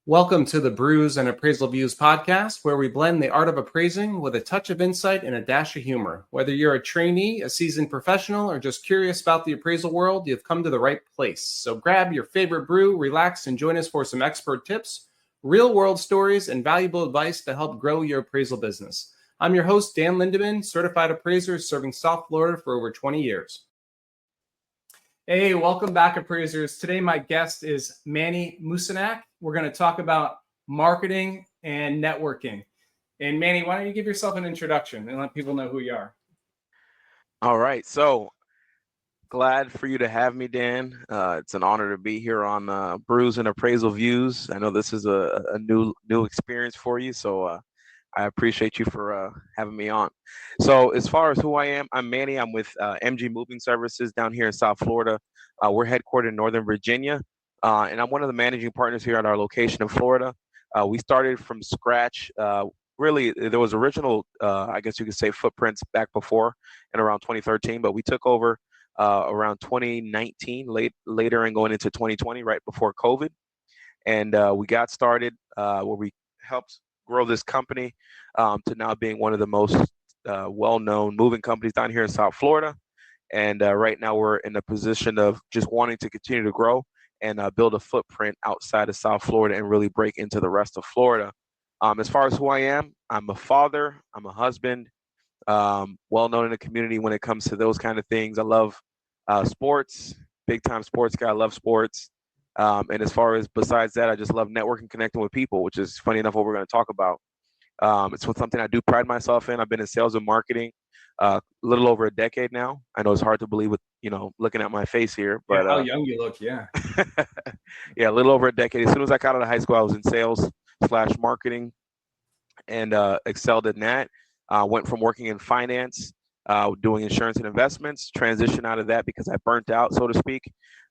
Welcome to the Brews and Appraisal Views podcast, where we blend the art of appraising with a touch of insight and a dash of humor. Whether you're a trainee, a seasoned professional, or just curious about the appraisal world, you've come to the right place. So grab your favorite brew, relax, and join us for some expert tips, real-world stories, and valuable advice to help grow your appraisal business. I'm your host, Dan Lindeman, certified appraiser serving South Florida for over 20 years. Hey, welcome back, appraisers. Today, my guest is Manny Moussignac. We're going to talk about marketing and networking. And Manny, why don't you give yourself an introduction and let people know who you are? All right. So glad for you to have me, Dan. It's an honor to be here on Brews and Appraisal Views. I know this is a new experience for you, so I appreciate you for having me on. So as far as who I am, I'm Manny. I'm with MG Moving Services down here in South Florida. We're headquartered in Northern Virginia, and I'm one of the managing partners here at our location in Florida. We started from scratch. Really, there was original, I guess you could say, footprints back before in around 2013, but we took over around 2019, later and going into 2020, right before COVID. And we got started where we helped grow this company to now being one of the most well-known moving companies down here in South Florida. And right now we're in a position of just wanting to continue to grow and build a footprint outside of South Florida and really break into the rest of Florida. As far as who I am, I'm a father, I'm a husband, well-known in the community when it comes to those kind of things. I love sports, big-time sports guy. I love sports. And as far as besides that, I just love networking, connecting with people, which is funny enough what we're going to talk about. It's something I do pride myself in. I've been in sales and marketing a little over a decade now. I know it's hard to believe with, looking at my face here, but how young you look, yeah. Yeah, a little over a decade. As soon as I got out of high school, I was in sales/marketing and excelled in that. Went from working in finance, doing insurance and investments, transition out of that because I burnt out, so to speak,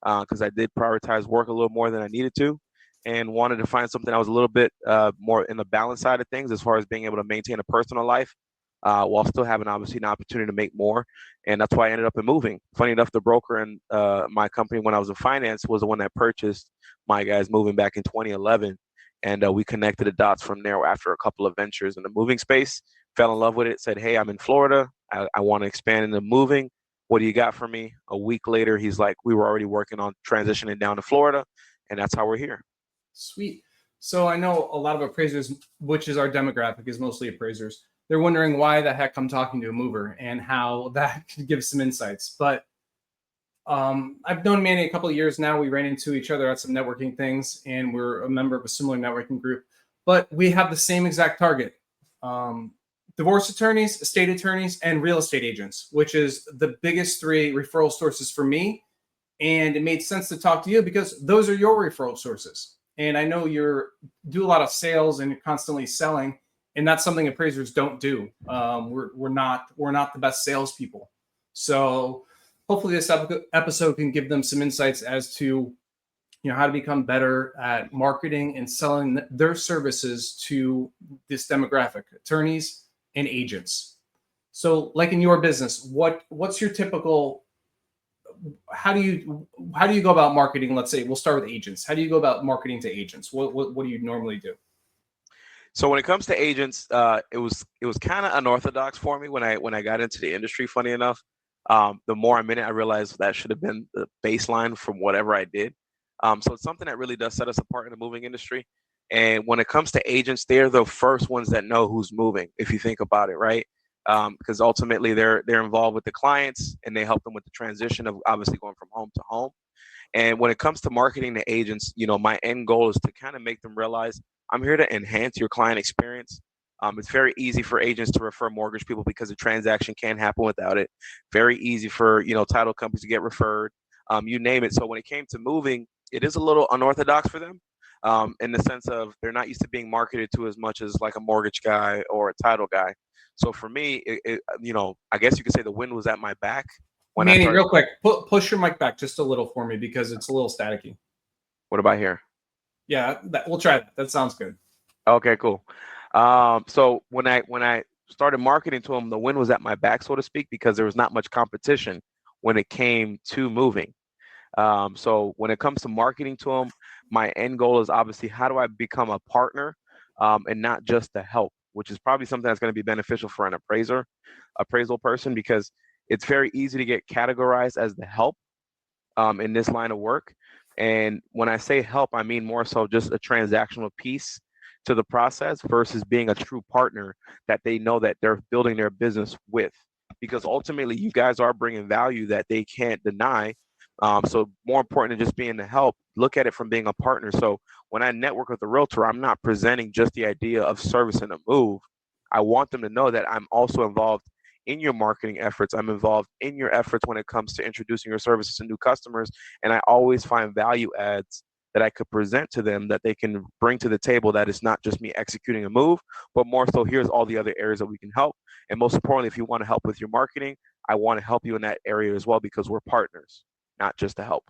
because I did prioritize work a little more than I needed to and wanted to find something that was a little bit more in the balance side of things as far as being able to maintain a personal life while still having obviously an opportunity to make more. And that's why I ended up in moving. Funny enough, the broker in my company when I was in finance was the one that purchased my guys moving back in 2011. And we connected the dots from there after a couple of ventures in the moving space. Fell in love with it, said, hey, I'm in Florida. I want to expand into moving. What do you got for me? A week later, he's like, we were already working on transitioning down to Florida. And that's how we're here. Sweet. So I know a lot of appraisers, which is our demographic, is mostly appraisers. They're wondering why the heck I'm talking to a mover and how that could give some insights. But I've known Manny a couple of years now. We ran into each other at some networking things, and we're a member of a similar networking group. But we have the same exact target. Divorce attorneys, estate attorneys, and real estate agents, which is the biggest three referral sources for me. And it made sense to talk to you because those are your referral sources. And I know you do a lot of sales and you're constantly selling, and that's something appraisers don't do. We're not the best salespeople. So hopefully this episode can give them some insights as to how to become better at marketing and selling their services to this demographic, attorneys and agents. So like in your business, what's your typical, how do you go about marketing? Let's say we'll start with agents. How do you go about marketing to agents? What do you normally do? So when it comes to agents, it was kind of unorthodox for me when I got into the industry. Funny enough, the more I'm in it, I realized that should have been the baseline from whatever I did. So it's something that really does set us apart in the moving industry. And when it comes to agents, they're the first ones that know who's moving, if you think about it, right? Because ultimately they're involved with the clients and they help them with the transition of obviously going from home to home. And when it comes to marketing to agents, my end goal is to kind of make them realize I'm here to enhance your client experience. It's very easy for agents to refer mortgage people because the transaction can't happen without it. Very easy for, title companies to get referred, you name it. So when it came to moving, it is a little unorthodox for them. In the sense of they're not used to being marketed to as much as like a mortgage guy or a title guy. So for me, I guess you could say the wind was at my back. When Manny, real quick, push your mic back just a little for me because it's a little staticky. What about here? Yeah, we'll try that. That sounds good. Okay, cool. So when I started marketing to them, the wind was at my back, so to speak, because there was not much competition when it came to moving. So when it comes to marketing to them, My end goal is obviously how do I become a partner, and not just the help, which is probably something that's going to be beneficial for an appraisal person, because it's very easy to get categorized as the help in this line of work. And when I say help, I mean more so just a transactional piece to the process versus being a true partner that they know that they're building their business with. Because ultimately, you guys are bringing value that they can't deny. So more important than just being the help, look at it from being a partner. So when I network with a realtor, I'm not presenting just the idea of servicing a move. I want them to know that I'm also involved in your marketing efforts. I'm involved in your efforts when it comes to introducing your services to new customers. And I always find value adds that I could present to them that they can bring to the table, that it's not just me executing a move, but more so here's all the other areas that we can help. And most importantly, if you want to help with your marketing, I want to help you in that area as well, because we're partners, not just to help.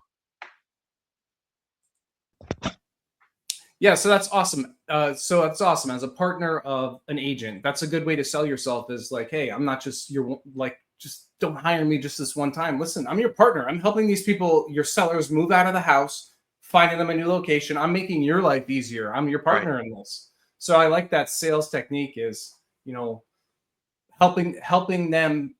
Yeah, so that's awesome. So that's awesome. As a partner of an agent, that's a good way to sell yourself. Is like, hey, I'm not just your, like, just don't hire me just this one time. Listen, I'm your partner. I'm helping these people, your sellers, move out of the house, finding them a new location. I'm making your life easier. I'm your Right. partner in this. So I like that sales technique is, you know, helping them.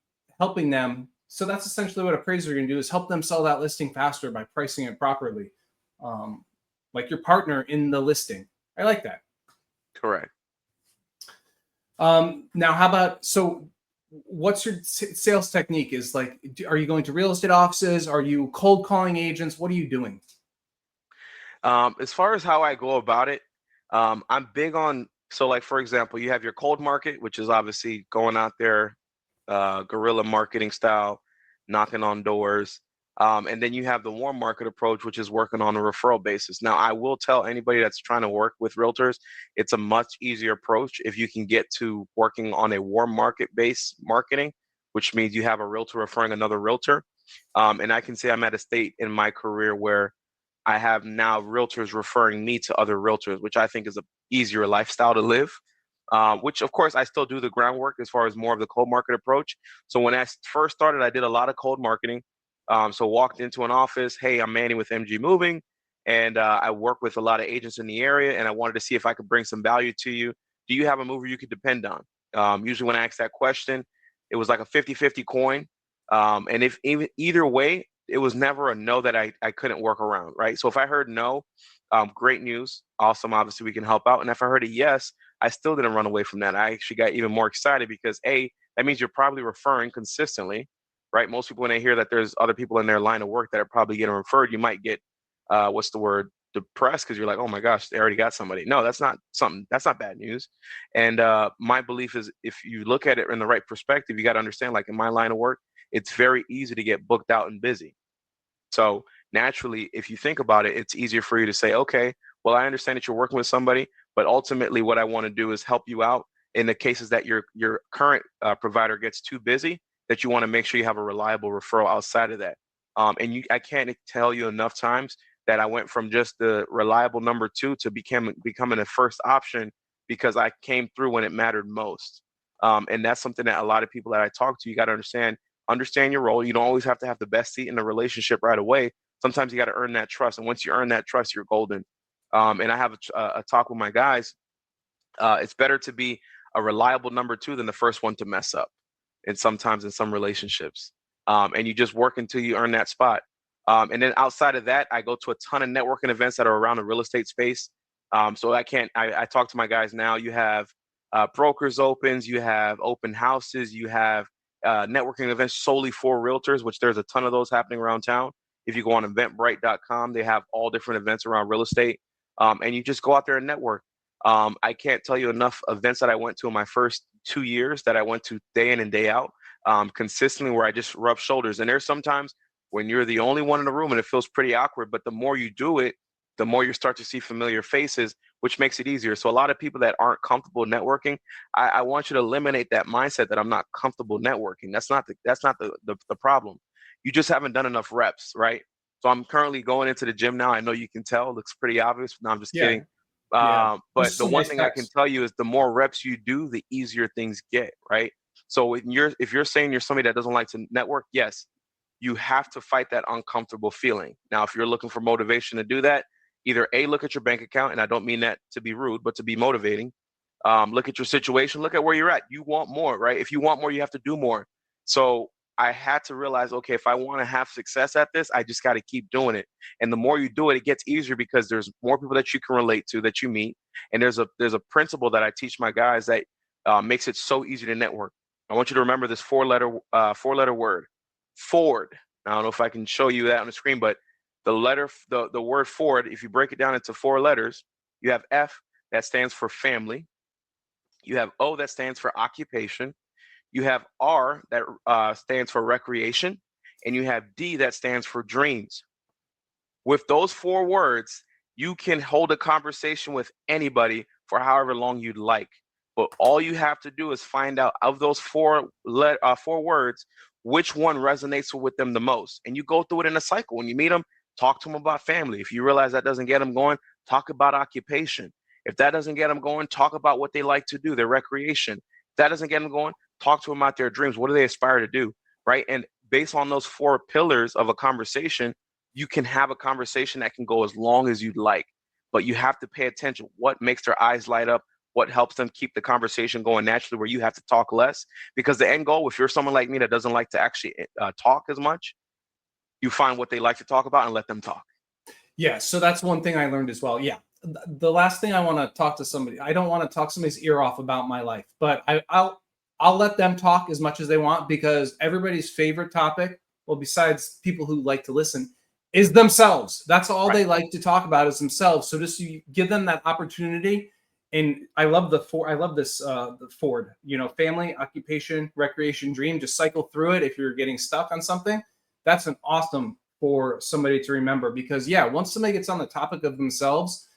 So that's essentially what appraisers are going to do, is help them sell that listing faster by pricing it properly. Um, like your partner in the listing. I like that. Correct. Now, how about, so what's your sales technique? Is like, are you going to real estate offices? Are you cold calling agents? What are you doing? As far as how I go about it, I'm big on, so like, for example, you have your cold market, which is obviously going out there, guerrilla marketing style, knocking on doors. And then you have the warm market approach, which is working on a referral basis. Now, I will tell anybody that's trying to work with realtors, it's a much easier approach if you can get to working on a warm market based marketing, which means you have a realtor referring another realtor. And I can say I'm at a state in my career where I have now realtors referring me to other realtors, which I think is a easier lifestyle to live. Which of course I still do the groundwork as far as more of the cold market approach. So when I first started, I did a lot of cold marketing. So walked into an office, hey, I'm Manny with MG Moving, and I work with a lot of agents in the area, and I wanted to see if I could bring some value to you. Do you have a mover you could depend on? Usually when I ask that question, it was like a 50-50 coin. And if even either way, it was never a no that I couldn't work around, right? So if I heard no, great news, awesome, obviously we can help out. And if I heard a yes, I still didn't run away from that. I actually got even more excited because A, that means you're probably referring consistently, right? Most people, when they hear that there's other people in their line of work that are probably getting referred, you might get, what's the word, depressed, because you're like, oh my gosh, they already got somebody. No, that's not bad news. And my belief is, if you look at it in the right perspective, you got to understand, like in my line of work, it's very easy to get booked out and busy. So naturally, if you think about it, it's easier for you to say, okay, well, I understand that you're working with somebody, but ultimately what I want to do is help you out in the cases that your current provider gets too busy, that you want to make sure you have a reliable referral outside of that. I can't tell you enough times that I went from just the reliable number two to becoming a first option, because I came through when it mattered most. And that's something that a lot of people that I talk to, you got to understand your role. You don't always have to have the best seat in the relationship right away. Sometimes you got to earn that trust. And once you earn that trust, you're golden. And I have a talk with my guys. It's better to be a reliable number two than the first one to mess up. And sometimes in some relationships, and you just work until you earn that spot. And then outside of that, I go to a ton of networking events that are around the real estate space. So I talk to my guys now. You have brokers opens, you have open houses, you have networking events solely for realtors, which there's a ton of those happening around town. If you go on eventbrite.com, they have all different events around real estate, and you just go out there and network. I can't tell you enough events that I went to in my first 2 years that I went to day in and day out, consistently, where I just rub shoulders. And there's sometimes when you're the only one in the room and it feels pretty awkward, but the more you do it, the more you start to see familiar faces, which makes it easier. So a lot of people that aren't comfortable networking, I want you to eliminate that mindset that I'm not comfortable networking. That's not the problem. You just haven't done enough reps, right? So I'm currently going into the gym now. I know you can tell, it looks pretty obvious. No, I'm just Yeah, kidding. yeah. Those But are the some one nice thing I can pecs. tell you is the more reps you do, the easier things get, right? So if you're saying you're somebody that doesn't like to network, yes, you have to fight that uncomfortable feeling. Now, if you're looking for motivation to do that, either A, look at your bank account, and I don't mean that to be rude, but to be motivating. Look at your situation, look at where you're at. You want more, right? If you want more, you have to do more. So I had to realize, okay, if I want to have success at this, I just got to keep doing it. And the more you do it, it gets easier because there's more people that you can relate to, that you meet. And there's a principle that I teach my guys that makes it so easy to network. I want you to remember this four-letter word, Ford. I don't know if I can show you that on the screen, but the word Ford, if you break it down into 4 letters, you have F, that stands for family. You have O, that stands for occupation. You have R, that stands for recreation. And you have D, that stands for dreams. With those 4 words, you can hold a conversation with anybody for however long you'd like. But all you have to do is find out of those 4 words, which one resonates with them the most. And you go through it in a cycle. When you meet them, talk to them about family. If you realize that doesn't get them going, talk about occupation. If that doesn't get them going, talk about what they like to do, their recreation. If that doesn't get them going, talk to them about their dreams. What do they aspire to do, right? And based on those 4 pillars of a conversation, you can have a conversation that can go as long as you'd like. But you have to pay attention. What makes their eyes light up? What helps them keep the conversation going naturally, where you have to talk less? Because the end goal, if you're someone like me that doesn't like to actually talk as much, you find what they like to talk about and let them talk. Yeah, so that's one thing I learned as well. Yeah, the last thing I want to talk to somebody, I don't want to talk somebody's ear off about my life, but I'll let them talk as much as they want, because everybody's favorite topic, well, besides people who like to listen, is themselves. That's all they like to talk about, is themselves. So just you give them that opportunity. And I love this the Ford, family, occupation, recreation, dream. Just cycle through it. If you're getting stuck on something, that's an awesome for somebody to remember, because once somebody gets on the topic of themselves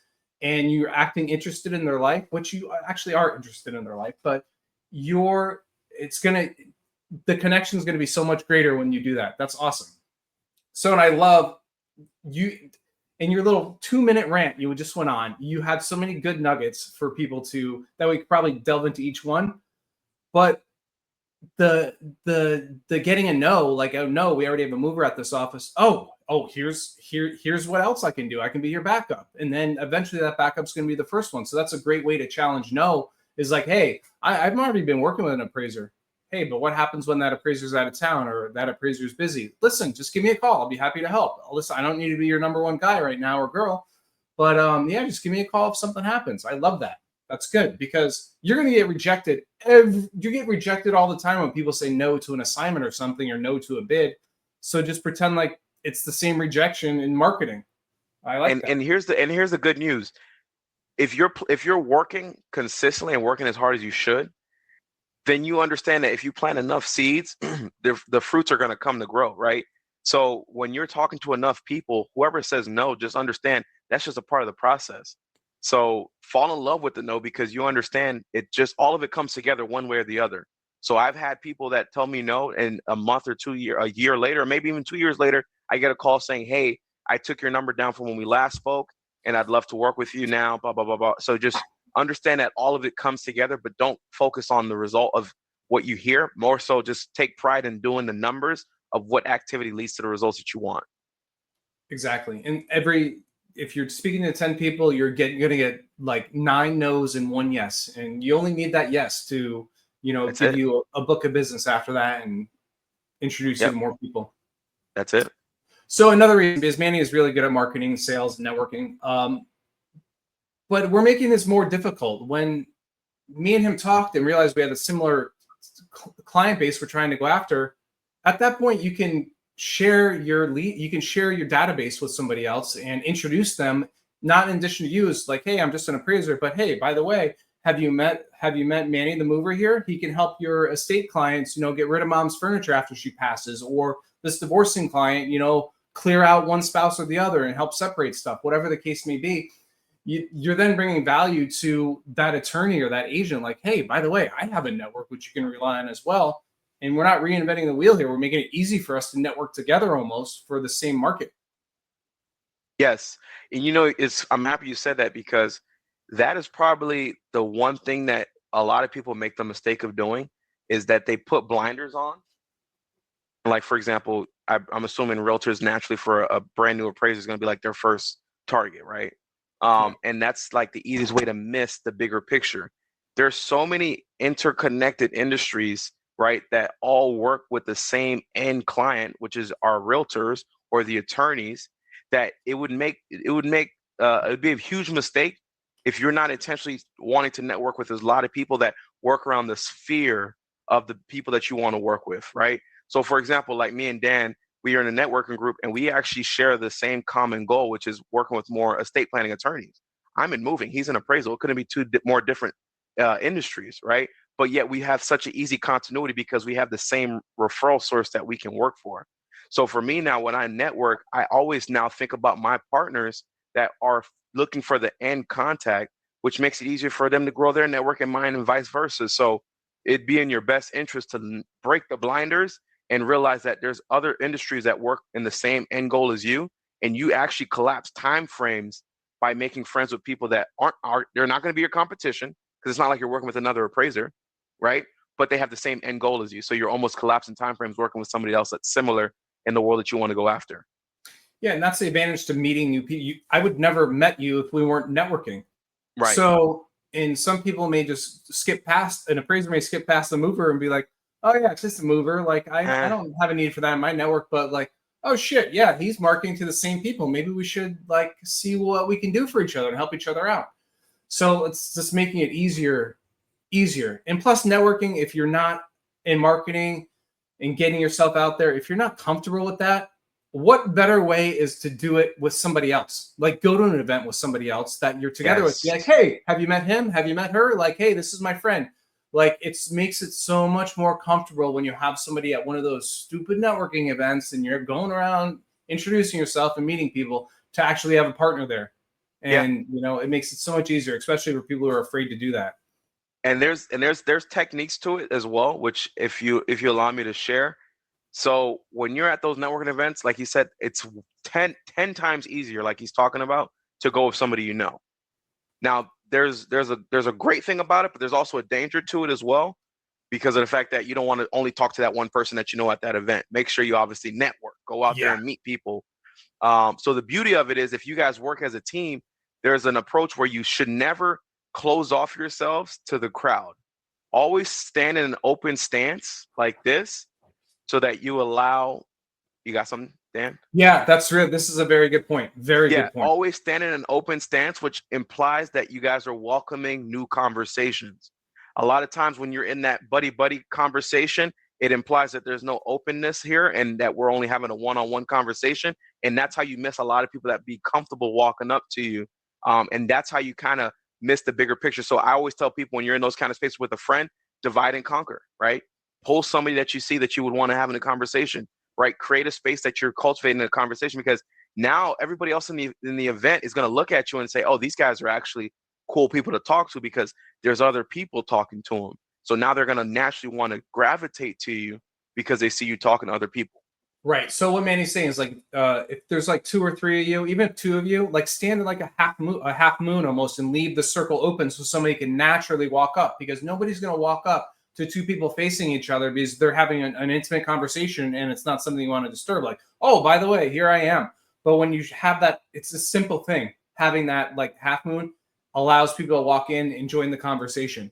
and you're acting interested in their life, which you actually are interested in their life, but the connection is going to be so much greater when you do that. That's awesome. So, and I love you in your little 2-minute rant you just went on. You had so many good nuggets for people that we could probably delve into each one, but the getting a no, like, oh no, we already have a mover at this office. Oh, here's what else I can do. I can be your backup. And then eventually that backup's going to be the first one. So that's a great way to challenge no, is like, hey, I've already been working with an appraiser. Hey, but what happens when that appraiser's out of town or that appraiser's busy? Listen, just give me a call. I'll be happy to help. Listen, I don't need to be your number one guy right now or girl, but just give me a call if something happens. I love that. That's good, because you're going to get rejected. You get rejected all the time when people say no to an assignment or something, or no to a bid. So just pretend like it's the same rejection in marketing. I like that. And here's the good news. If you're working consistently and working as hard as you should, then you understand that if you plant enough seeds, the fruits are going to come to grow, right? So when you're talking to enough people, whoever says no, just understand that's just a part of the process. So fall in love with the no, because you understand all of it comes together one way or the other. So I've had people that tell me no, and a month or a year later, or maybe even 2 years later, I get a call saying, hey, I took your number down from when we last spoke, and I'd love to work with you now, blah, blah, blah, blah. So just understand that all of it comes together, but don't focus on the result of what you hear. More so just take pride in doing the numbers of what activity leads to the results that you want. Exactly. And if you're speaking to 10 people, you're going to get like 9 no's and 1 yes. And you only need that yes to, give you a book of business after that and introduce you to more people. That's it. So another reason is Manny is really good at marketing, sales, networking. But we're making this more difficult. When me and him talked and realized we had a similar client base we're trying to go after, at that point, you can share your lead, you can share your database with somebody else and introduce them, not in addition to you as like, hey, I'm just an appraiser, but hey, by the way, have you met Manny the mover here? He can help your estate clients, get rid of mom's furniture after she passes, or this divorcing client, clear out one spouse or the other and help separate stuff, whatever the case may be. You're then bringing value to that attorney or that agent. Like, hey, by the way, I have a network which you can rely on as well. And we're not reinventing the wheel here. We're making it easy for us to network together almost for the same market. Yes. And I'm happy you said that, because that is probably the one thing that a lot of people make the mistake of doing, is that they put blinders on. Like, for example, I'm assuming realtors naturally, for a brand new appraiser, is going to be like their first target, right? Yeah. And that's like the easiest way to miss the bigger picture. There's so many interconnected industries, right, that all work with the same end client, which is our realtors or the attorneys, that it'd be a huge mistake if you're not intentionally wanting to network with. There's a lot of people that work around the sphere of the people that you want to work with, right? So for example, like me and Dan, we are in a networking group and we actually share the same common goal, which is working with more estate planning attorneys. I'm in moving, he's in appraisal. It couldn't be more different industries, right? But yet we have such an easy continuity because we have the same referral source that we can work for. So for me now, when I network, I always now think about my partners that are looking for the end contact, which makes it easier for them to grow their network and mine and vice versa. So it'd be in your best interest to break the blinders and realize that there's other industries that work in the same end goal as you, and you actually collapse time frames by making friends with people that they're not going to be your competition, because it's not like you're working with another appraiser, right? But they have the same end goal as you. So you're almost collapsing time frames working with somebody else that's similar in the world that you want to go after. Yeah, and that's the advantage to meeting new people. I would never met you if we weren't networking. Right. So, and some people may just skip past, an appraiser may skip past the mover and be like, oh yeah, it's just a mover. Like I don't have a need for that in my network, but like, oh shit, yeah, he's marketing to the same people. Maybe we should like see what we can do for each other and help each other out. So it's just making it easier. And plus networking, if you're not in marketing and getting yourself out there, if you're not comfortable with that, what better way is to do it with somebody else? Like go to an event with somebody else that you're together with. Be like, hey, have you met him? Have you met her? Like, hey, this is my friend. Like it makes it so much more comfortable when you have somebody at one of those stupid networking events and you're going around introducing yourself and meeting people to actually have a partner there. And it makes it so much easier, especially for people who are afraid to do that. And there's techniques to it as well, which if you allow me to share. So when you're at those networking events, like you said, it's 10 times easier, like he's talking about, to go with somebody you know. Now there's a great thing about it, but there's also a danger to it as well, because of the fact that you don't want to only talk to that one person that you know at that event. Make sure you obviously network, go out there and meet people. So the beauty of it is, if you guys work as a team, there's an approach where you should never close off yourselves to the crowd. Always stand in an open stance like this, so that you allow. You got something, Dan? Yeah, that's real. This is a very good point. Very good point. Always stand in an open stance, which implies that you guys are welcoming new conversations. A lot of times when you're in that buddy conversation, it implies that there's no openness here and that we're only having a one-on-one conversation. And that's how you miss a lot of people that be comfortable walking up to you. And that's how you kind of miss the bigger picture. So I always tell people, when you're in those kind of spaces with a friend, divide and conquer, right? Pull somebody that you see that you would want to have in a conversation, right? Create a space that you're cultivating a conversation, because now everybody else in the event is going to look at you and say, oh, these guys are actually cool people to talk to, because there's other people talking to them. So now they're going to naturally want to gravitate to you because they see you talking to other people. Right. So what Manny's saying is, like, if there's like 2 or 3 of you, even if 2 of you, like stand in like a half moon almost, and leave the circle open so somebody can naturally walk up, because nobody's going to walk up to 2 people facing each other because they're having an intimate conversation and it's not something you want to disturb. Like, oh, by the way, here I am. But when you have that, it's a simple thing. Having that like half moon allows people to walk in and join the conversation,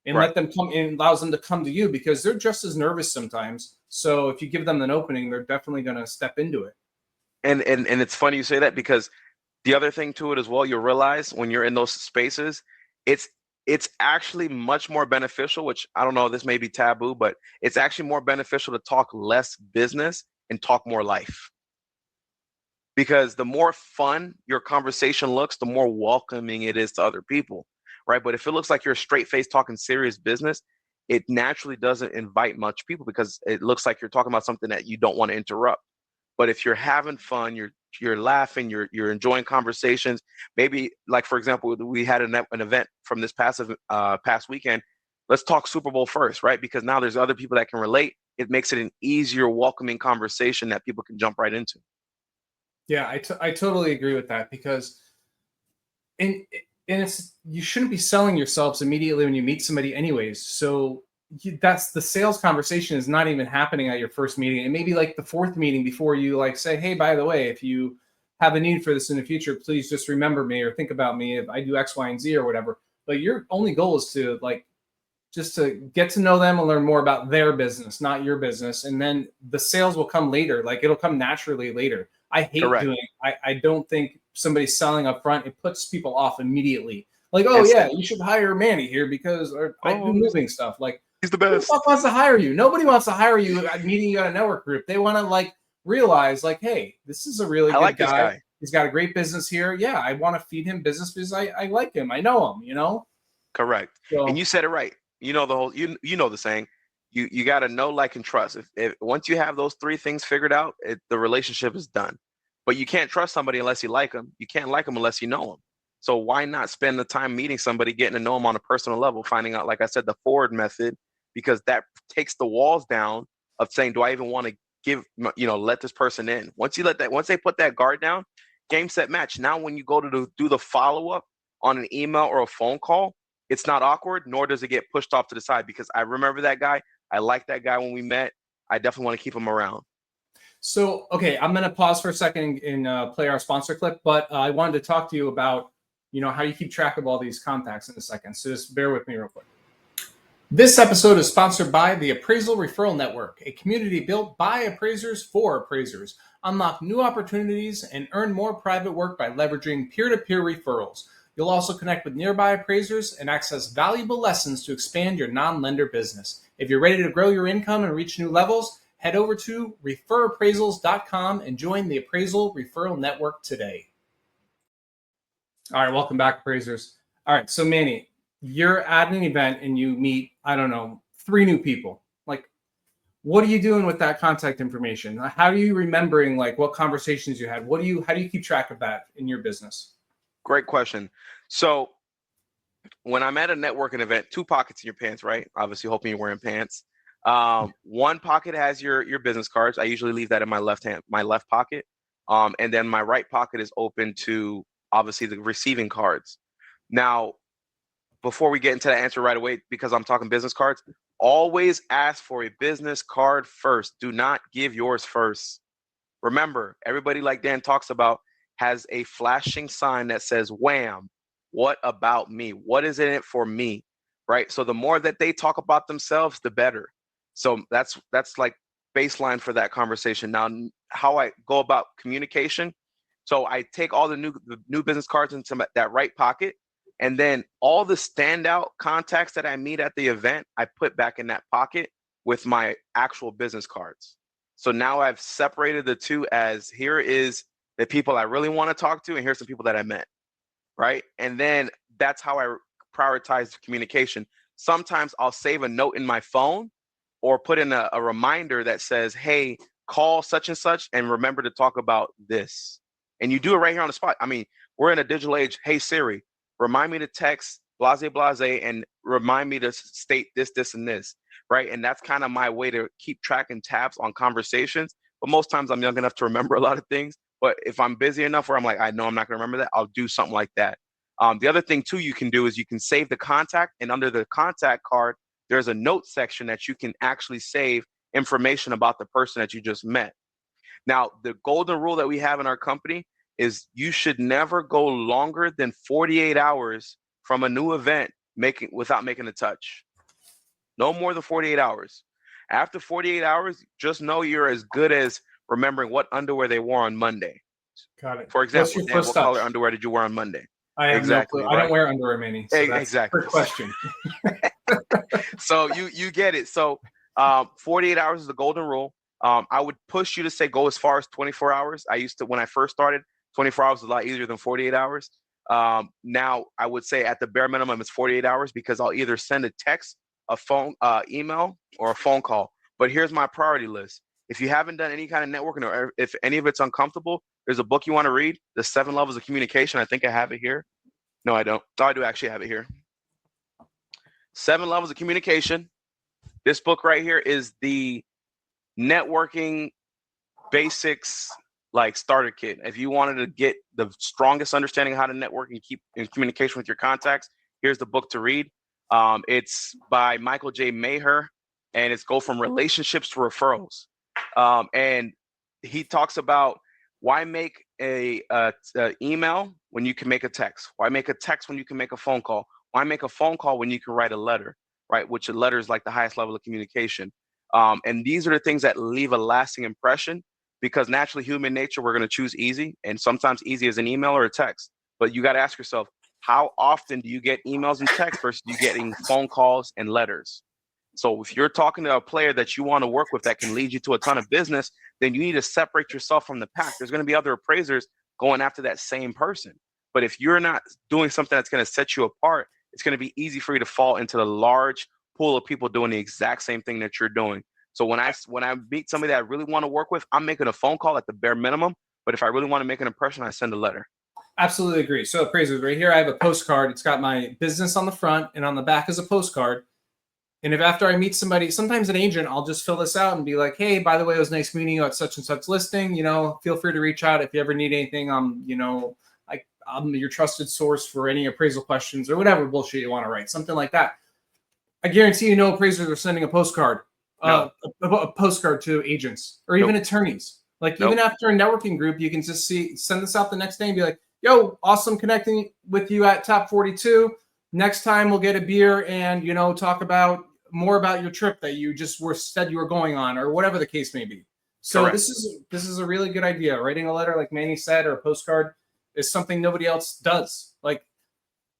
and let them come in, allows them to come to you, because they're just as nervous sometimes. So if you give them an opening, they're definitely going to step into it. And it's funny you say that, because the other thing to it as well, you realize when you're in those spaces, it's actually much more beneficial, which I don't know, this may be taboo, but it's actually more beneficial to talk less business and talk more life. Because the more fun your conversation looks, the more welcoming it is to other people, right? But if it looks like you're straight face talking serious business, it naturally doesn't invite much people, because it looks like you're talking about something that you don't want to interrupt. But if you're having fun, you're laughing, you're enjoying conversations. Maybe, like for example, we had an event from this past weekend. Let's talk Super Bowl first, right? Because now there's other people that can relate. It makes it an easier, welcoming conversation that people can jump right into. Yeah, I totally agree with that, because and it's, you shouldn't be selling yourselves immediately when you meet somebody anyways. So that's the sales conversation is not even happening at your first meeting. It may be like the 4th meeting before you like say, hey, by the way, if you have a need for this in the future, please just remember me or think about me if I do X, Y, and Z or whatever. But your only goal is to just to get to know them and learn more about their business, not your business. And then the sales will come later. Like it'll come naturally later. I hate Correct. doing it. I don't think somebody's selling up front. It puts people off immediately. Like, oh And yeah, you should hire Manny here because I do moving stuff. Like, he's the who the best. fuck wants to hire you? Nobody wants to hire you at meeting you at a network group. They want to like realize like, hey, this is a really good like guy. this guy. He's got a great business here. Yeah, I want to feed him business because I like him. I know him, you know? Correct. So, And you said it right. You know the whole you know the saying. You got to know, like, and trust. If once you have those three things figured out, the relationship is done. But you can't trust somebody unless you like them. You can't like them unless you know them. So why not spend the time meeting somebody, getting to know them on a personal level, finding out, like I said, the forward method, because that takes the walls down of saying, do I even want to let this person in? Once they put that guard down, game, set, match. Now, when you go to do the follow up on an email or a phone call, it's not awkward, nor does it get pushed off to the side, because I remember that guy. I liked that guy when we met. I definitely want to keep him around. So, okay, I'm going to pause for a second and play our sponsor clip, but I wanted to talk to you about, how you keep track of all these contacts in a second. So just bear with me real quick. This episode is sponsored by the Appraisal Referral Network, a community built by appraisers for appraisers. Unlock new opportunities and earn more private work by leveraging peer-to-peer referrals. You'll also connect with nearby appraisers and access valuable lessons to expand your non-lender business. If you're ready to grow your income and reach new levels, head over to referappraisals.com and join the Appraisal Referral Network today. All right, welcome back, appraisers. All right, so Manny, you're at an event and you meet, 3 new people. Like, what are you doing with that contact information? How are you remembering what conversations you had? How do you keep track of that in your business? Great question. So when I'm at a networking event, 2 pockets in your pants, right? Obviously, hoping you're wearing pants. One pocket has your business cards. I usually leave that in my left pocket. And then my right pocket is open to, obviously, the receiving cards. Now, before we get into the answer right away, because I'm talking business cards, always ask for a business card first. Do not give yours first. Remember, everybody, like Dan talks about, has a flashing sign that says, wham, what about me? What is in it for me? Right? So the more that they talk about themselves, the better. So that's like baseline for that conversation. Now, how I go about communication. So I take all the new business cards into that right pocket, and then all the standout contacts that I meet at the event, I put back in that pocket with my actual business cards. So now I've separated the two as, here is the people I really want to talk to, and here's some people that I met, right? And then that's how I prioritize the communication. Sometimes I'll save a note in my phone or put in a reminder that says, hey, call such and such and remember to talk about this. And you do it right here on the spot. I mean, we're in a digital age. Hey, Siri, remind me to text blase, and remind me to state this, this, and this, right? And that's kind of my way to keep track and tabs on conversations. But most times I'm young enough to remember a lot of things. But if I'm busy enough where I'm like, I know I'm not going to remember that, I'll do something like that. The other thing, too, you can do is you can save the contact. And under the contact card, there's a note section that you can actually save information about the person that you just met. Now, the golden rule that we have in our company is you should never go longer than 48 hours from a new event without making a touch. No more than 48 hours. After 48 hours, just know you're as good as remembering what underwear they wore on Monday. Got it. For example, What's your Dan, first what touch? color underwear did you wear on Monday? I have Exactly, no clue. right? I don't wear underwear, Manny. So that's exactly. a trick question. So you get it. So 48 hours is the golden rule. I would push you to say go as far as 24 hours. I used to, when I first started, 24 hours is a lot easier than 48 hours. Now I would say at the bare minimum it's 48 hours, because I'll either send a text, a phone, email, or a phone call. But here's my priority list. If you haven't done any kind of networking, or if any of it's uncomfortable, there's a book you want to read, The 7 Levels of Communication. I think I have it here. No, I don't. Oh, I do actually have it here. 7 Levels of Communication. This book right here is the networking basics, like starter kit. If you wanted to get the strongest understanding of how to network and keep in communication with your contacts, here's the book to read. It's by Michael J. Maher, and it's Go From Relationships to Referrals. And he talks about why make a email when you can make a text? Why make a text when you can make a phone call? Why make a phone call when you can write a letter, right? Which a letter is like the highest level of communication. And these are the things that leave a lasting impression, because naturally human nature, we're going to choose easy. And sometimes easy is an email or a text. But you got to ask yourself, how often do you get emails and texts versus you getting phone calls and letters? So if you're talking to a player that you want to work with that can lead you to a ton of business, then you need to separate yourself from the pack. There's going to be other appraisers going after that same person. But if you're not doing something that's going to set you apart, it's going to be easy for you to fall into the large pool of people doing the exact same thing that you're doing. So when I meet somebody that I really want to work with, I'm making a phone call at the bare minimum. But if I really want to make an impression, I send a letter. Absolutely agree. So appraisers, right here, I have a postcard. It's got my business on the front, and on the back is a postcard. And if after I meet somebody, sometimes an agent, I'll just fill this out and be like, hey, by the way, it was nice meeting you at such and such listing. You know, feel free to reach out if you ever need anything. I'm your trusted source for any appraisal questions or whatever bullshit you want to write, something like that. I guarantee you no appraisers are sending a postcard, No. a postcard to agents or even attorneys. Like Nope. even after a networking group, you can just send this out the next day and be like, yo, awesome connecting with you at Top 42. Next time we'll get a beer and, you know, talk about more about your trip that you just said you were going on, or whatever the case may be. So Correct. this is a really good idea. Writing a letter, like Manny said, or a postcard is something nobody else does. Like,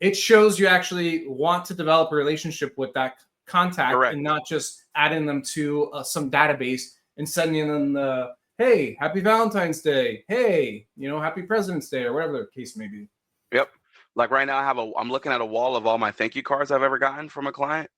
it shows you actually want to develop a relationship with that contact. Correct. And not just adding them to some database and sending them the, hey, happy Valentine's Day. Hey, you know, happy President's Day, or whatever the case may be. Yep. Like right now I'm looking at a wall of all my thank you cards I've ever gotten from a client,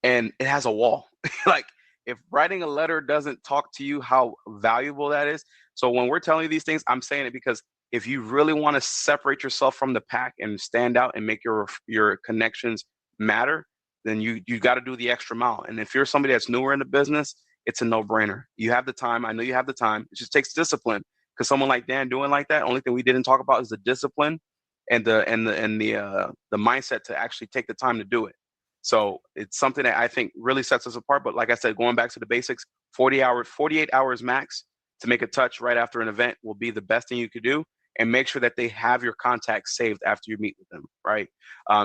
and it has a wall. Like, if writing a letter doesn't talk to you how valuable that is. So when we're telling you these things, I'm saying it because if you really want to separate yourself from the pack and stand out and make your connections matter, then you got to do the extra mile. And if you're somebody that's newer in the business, it's a no-brainer. You have the time. I know you have the time. It just takes discipline, because someone like Dan doing like that, only thing we didn't talk about is the discipline and the mindset to actually take the time to do it. So it's something that I think really sets us apart. But like I said, going back to the basics, 48 hours max to make a touch right after an event will be the best thing you could do. And make sure that they have your contacts saved after you meet with them, right?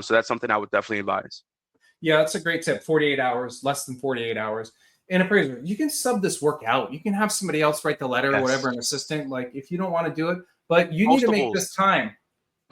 So that's something I would definitely advise. Yeah, that's a great tip. 48 hours, less than 48 hours. And appraiser, you can sub this work out. You can have somebody else write the letter or whatever, an assistant, like if you don't want to do it, but you need to make this time.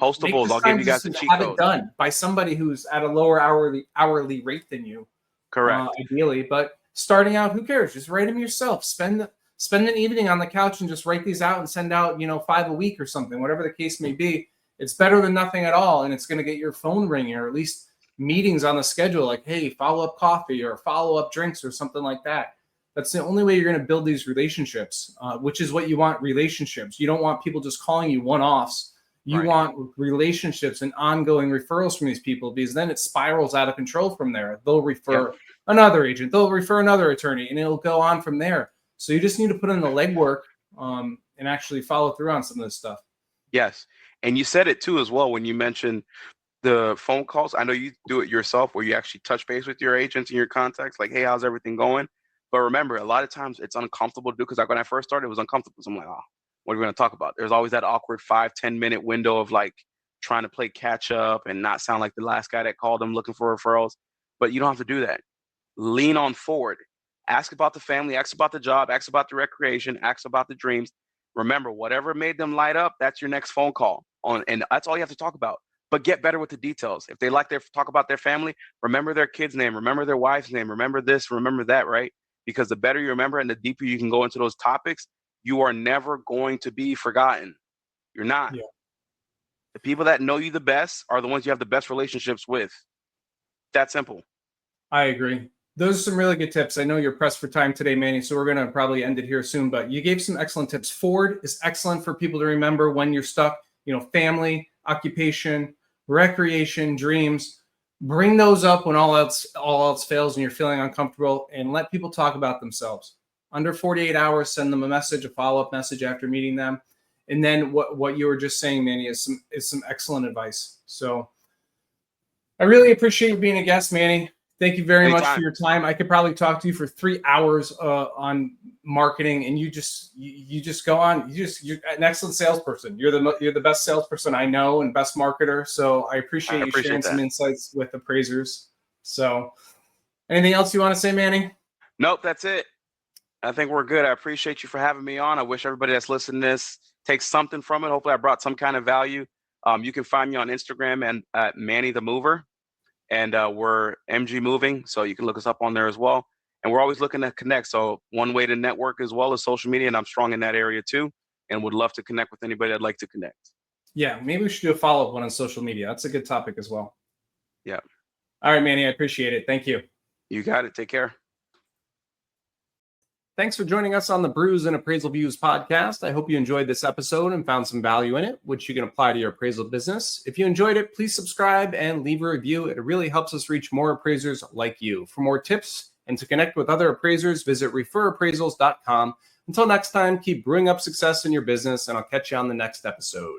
Postables, I'll give you guys the cheat have code. It done by somebody who's at a lower hourly rate than you. Correct. Ideally, but starting out, who cares? Just write them yourself. Spend an evening on the couch and just write these out and send out, 5 a week or something, whatever the case may be. It's better than nothing at all, and it's going to get your phone ringing, or at least meetings on the schedule, like, hey, follow-up coffee or follow-up drinks or something like that. That's the only way you're going to build these relationships, which is what you want, relationships. You don't want people just calling you one-offs. You want relationships and ongoing referrals from these people, because then it spirals out of control from there. They'll refer another agent, they'll refer another attorney, and it'll go on from there. So you just need to put in the legwork and actually follow through on some of this stuff. Yes. And you said it too as well when you mentioned the phone calls. I know you do it yourself, where you actually touch base with your agents and your contacts, like, hey, how's everything going? But remember, a lot of times it's uncomfortable to do, because like when I first started, it was uncomfortable. So I'm like, oh, what are we going to talk about? There's always that awkward 5-10 minute window of like trying to play catch up and not sound like the last guy that called them looking for referrals. But you don't have to do that. Lean on forward. Ask about the family, ask about the job, ask about the recreation, ask about the dreams. Remember, whatever made them light up, that's your next phone call on, and that's all you have to talk about. But get better with the details. If they like talk about their family, remember their kid's name, remember their wife's name, remember this, remember that, right? Because the better you remember and the deeper you can go into those topics, you are never going to be forgotten. You're not. Yeah. The people that know you the best are the ones you have the best relationships with. That simple. I agree. Those are some really good tips. I know you're pressed for time today, Manny, so we're going to probably end it here soon, but you gave some excellent tips. Forward is excellent for people to remember when you're stuck, family, occupation, recreation, dreams. Bring those up when all else fails and you're feeling uncomfortable, and let people talk about themselves. Under 48 hours, send them a message, a follow-up message after meeting them. And then what you were just saying, Manny, is some excellent advice. So I really appreciate you being a guest, Manny. Thank you very much for your time. I could probably talk to you for 3 hours on marketing, and you just go on. You're an excellent salesperson. You're the best salesperson I know and best marketer. So I appreciate you sharing some insights with appraisers. So anything else you want to say, Manny? Nope, that's it. I think we're good. I appreciate you for having me on. I wish everybody that's listening to this takes something from it. Hopefully I brought some kind of value. You can find me on Instagram and at Manny the Mover, and we're MG Moving, so you can look us up on there as well. And we're always looking to connect. So one way to network as well as social media, and I'm strong in that area too, and would love to connect with anybody that'd like to connect. Yeah, maybe we should do a follow-up one on social media. That's a good topic as well. Yeah. All right, Manny, I appreciate it. Thank you. You got it. Take care. Thanks for joining us on the Brews and Appraisal Views podcast. I hope you enjoyed this episode and found some value in it, which you can apply to your appraisal business. If you enjoyed it, please subscribe and leave a review. It really helps us reach more appraisers like you. For more tips and to connect with other appraisers, visit referrappraisals.com. Until next time, keep brewing up success in your business, and I'll catch you on the next episode.